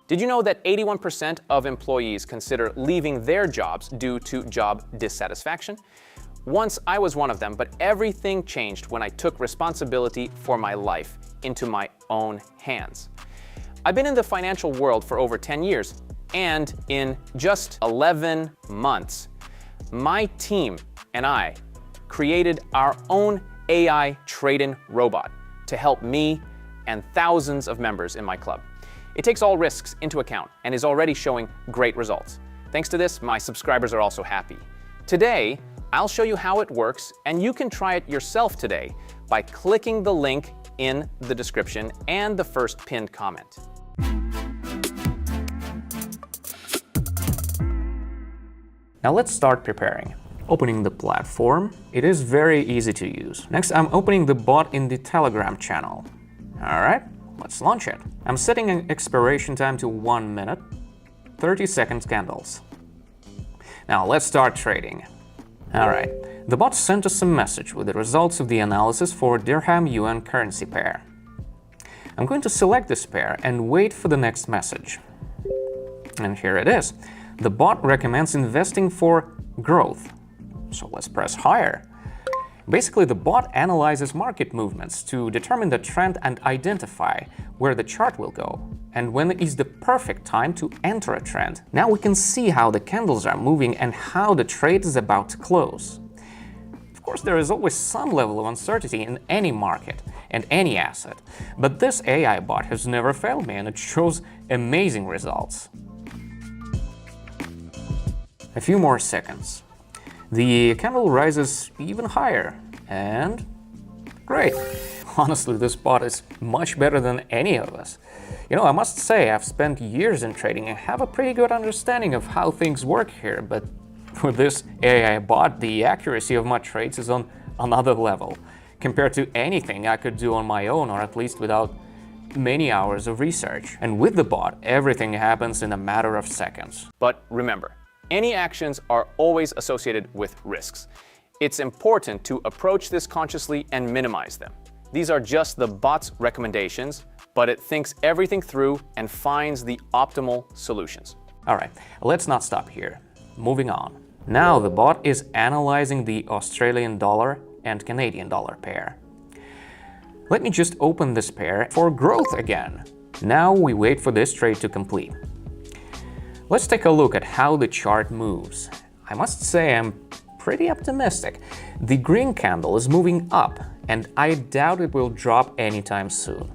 Did you know that 81% of employees consider leaving their jobs due to job dissatisfaction? Once I was one of them, but everything changed when I took responsibility for my life into my own hands. I've been in the financial world for over 10 years, and in just 11 months, my team and I created our own AI trade-in robot to help me and thousands of members in my club. It takes all risks into account and is already showing great results. Thanks to this, my subscribers are also happy. Today, I'll show you how it works, and you can try it yourself today by clicking the link in the description and the first pinned comment. Now let's start preparing. Opening the platform. It is very easy to use. Next, I'm opening the bot in the Telegram channel. All right, let's launch it. I'm setting an expiration time to 1 minute, 30 seconds candles. Now let's start trading. All right, the bot sent us a message with the results of the analysis for Dirham-Yuan currency pair. I'm going to select this pair and wait for the next message. And here it is. The bot recommends investing for growth. So let's press higher. Basically, the bot analyzes market movements to determine the trend and identify where the chart will go and when is the perfect time to enter a trend. Now we can see how the candles are moving and how the trade is about to close. Of course, there is always some level of uncertainty in any market and any asset, but this AI bot has never failed me and it shows amazing results. A few more seconds. The candle rises even higher, and great! Honestly, this bot is much better than any of us. You know, I must say, I've spent years in trading and have a pretty good understanding of how things work here, but with this AI bot, the accuracy of my trades is on another level, compared to anything I could do on my own, or at least without many hours of research. And with the bot, everything happens in a matter of seconds. But remember, any actions are always associated with risks. It's important to approach this consciously and minimize them. These are just the bot's recommendations, but it thinks everything through and finds the optimal solutions. All right, let's not stop here. Moving on. Now the bot is analyzing the Australian dollar and Canadian dollar pair. Let me just open this pair for growth again. Now we wait for this trade to complete. Let's take a look at how the chart moves. I must say I'm pretty optimistic. The green candle is moving up, and I doubt it will drop anytime soon.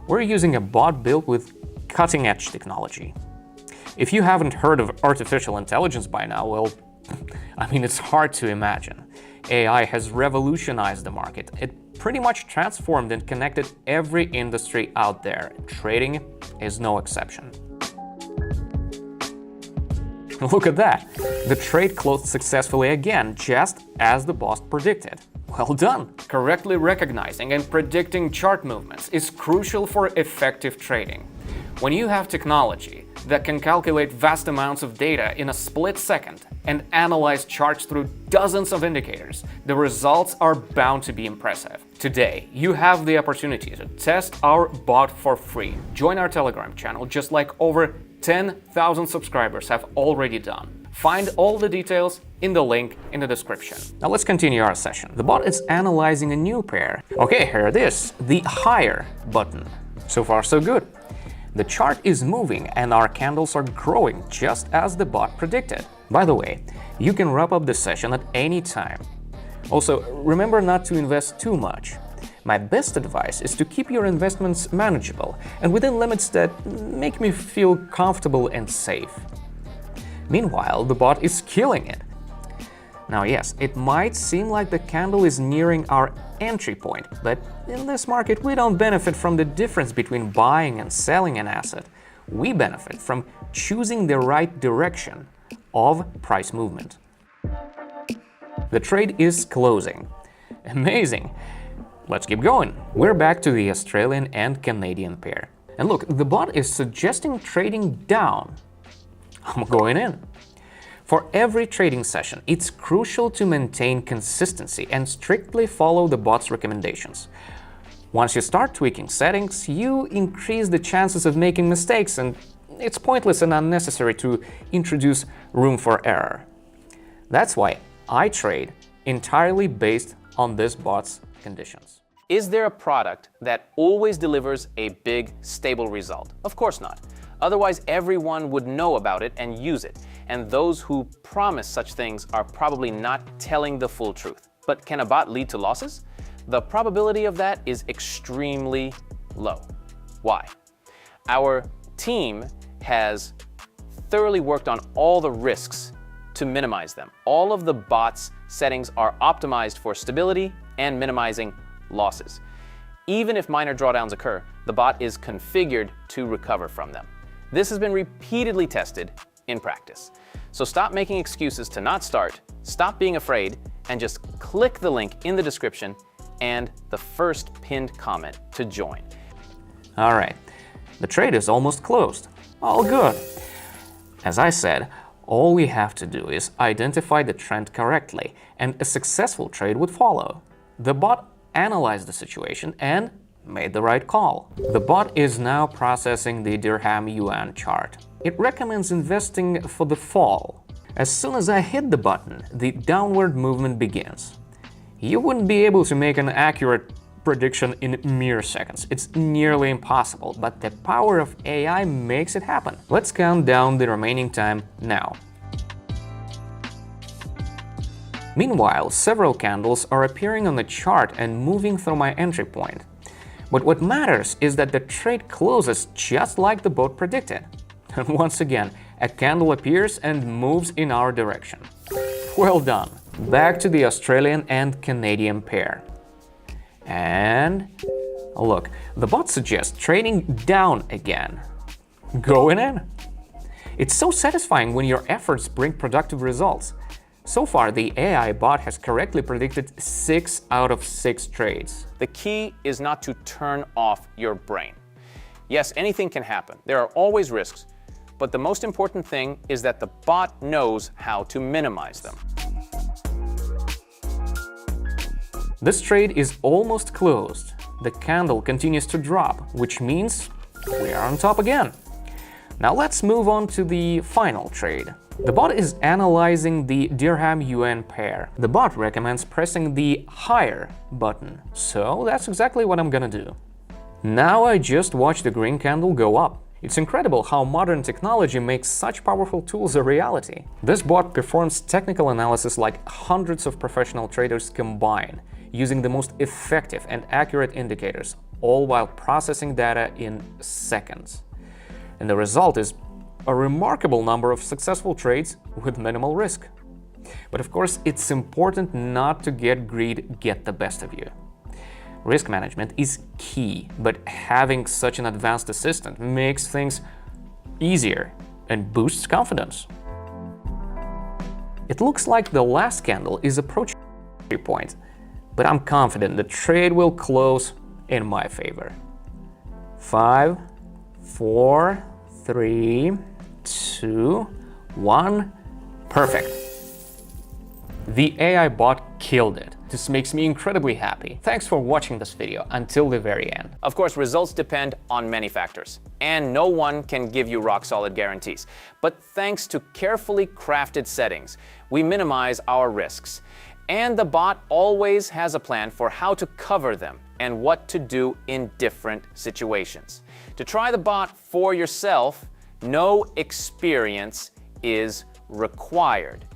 We're using a bot built with cutting-edge technology. If you haven't heard of artificial intelligence by now, well, I mean, it's hard to imagine. AI has revolutionized the market. It pretty much transformed and connected every industry out there. Trading is no exception. Look at that! The trade closed successfully again, just as the bot predicted. Well done! Correctly recognizing and predicting chart movements is crucial for effective trading. When you have technology that can calculate vast amounts of data in a split second and analyze charts through dozens of indicators, the results are bound to be impressive. Today, you have the opportunity to test our bot for free. Join our Telegram channel, just like over 10,000 subscribers have already done. Find all the details in the link in the description. Now let's continue our session. The bot is analyzing a new pair. Okay, here it is, the higher button. So far so good. The chart is moving and our candles are growing just as the bot predicted. By the way, you can wrap up the session at any time. Also, remember not to invest too much. My best advice is to keep your investments manageable and within limits that make me feel comfortable and safe. Meanwhile, the bot is killing it. Now yes, it might seem like the candle is nearing our entry point, but in this market we don't benefit from the difference between buying and selling an asset. We benefit from choosing the right direction of price movement. The trade is closing. Amazing! Let's keep going. We're back to the Australian and Canadian pair. And look, the bot is suggesting trading down. I'm going in. For every trading session, it's crucial to maintain consistency and strictly follow the bot's recommendations. Once you start tweaking settings, you increase the chances of making mistakes, and it's pointless and unnecessary to introduce room for error. That's why I trade entirely based on this bot's conditions. Is there a product that always delivers a big, stable result? Of course not. Otherwise, everyone would know about it and use it. And those who promise such things are probably not telling the full truth. But can a bot lead to losses? The probability of that is extremely low. Why? Our team has thoroughly worked on all the risks to minimize them. All of the bot's settings are optimized for stability and minimizing losses. Even if minor drawdowns occur, the bot is configured to recover from them. This has been repeatedly tested in practice. So stop making excuses to not start, stop being afraid, and just click the link in the description and the first pinned comment to join. All right, the trade is almost closed. All good. As I said, all we have to do is identify the trend correctly, and a successful trade would follow. The bot analyzed the situation and made the right call. The bot is now processing the dirham yuan chart. It recommends investing for the fall. As soon as I hit the button, the downward movement begins. You wouldn't be able to make an accurate prediction in mere seconds. It's nearly impossible, but the power of AI makes it happen. Let's count down the remaining time now. Meanwhile, several candles are appearing on the chart and moving through my entry point. But what matters is that the trade closes just like the bot predicted. And once again, a candle appears and moves in our direction. Well done. Back to the Australian and Canadian pair. And look, the bot suggests trading down again. Going in. It's so satisfying when your efforts bring productive results. So far, the AI bot has correctly predicted 6 out of 6 trades. The key is not to turn off your brain. Yes, anything can happen. There are always risks, but the most important thing is that the bot knows how to minimize them. This trade is almost closed. The candle continues to drop, which means we are on top again. Now let's move on to the final trade. The bot is analyzing the dirham-yuan pair. The bot recommends pressing the higher button, so that's exactly what I'm gonna do. Now I just watched the green candle go up. It's incredible how modern technology makes such powerful tools a reality. This bot performs technical analysis like hundreds of professional traders combined, using the most effective and accurate indicators, all while processing data in seconds. And the result is a remarkable number of successful trades with minimal risk. But of course, it's important not to get greed get the best of you. Risk management is key, but having such an advanced assistant makes things easier and boosts confidence. It looks like the last candle is approaching the entry point, but I'm confident the trade will close in my favor. 5, 4, 3, 2, 1. Perfect. The AI bot killed it. This makes me incredibly happy. Thanks for watching this video until the very end. Of course, results depend on many factors, and no one can give you rock-solid guarantees. But thanks to carefully crafted settings, we minimize our risks. And the bot always has a plan for how to cover them and what to do in different situations. To try the bot for yourself, no experience is required,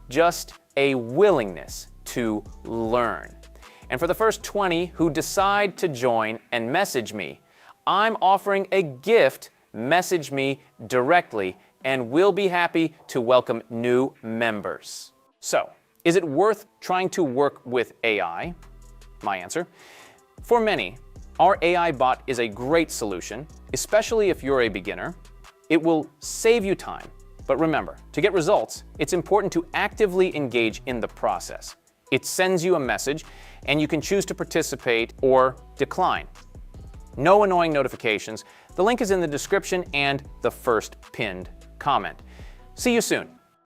just a willingness to learn. And for the first 20 who decide to join and message me, I'm offering a gift. Message me directly, and we'll be happy to welcome new members. So, is it worth trying to work with AI? My answer: for many, our AI bot is a great solution, especially if you're a beginner. It will save you time. But remember, to get results, it's important to actively engage in the process. It sends you a message, and you can choose to participate or decline. No annoying notifications. The link is in the description and the first pinned comment. See you soon.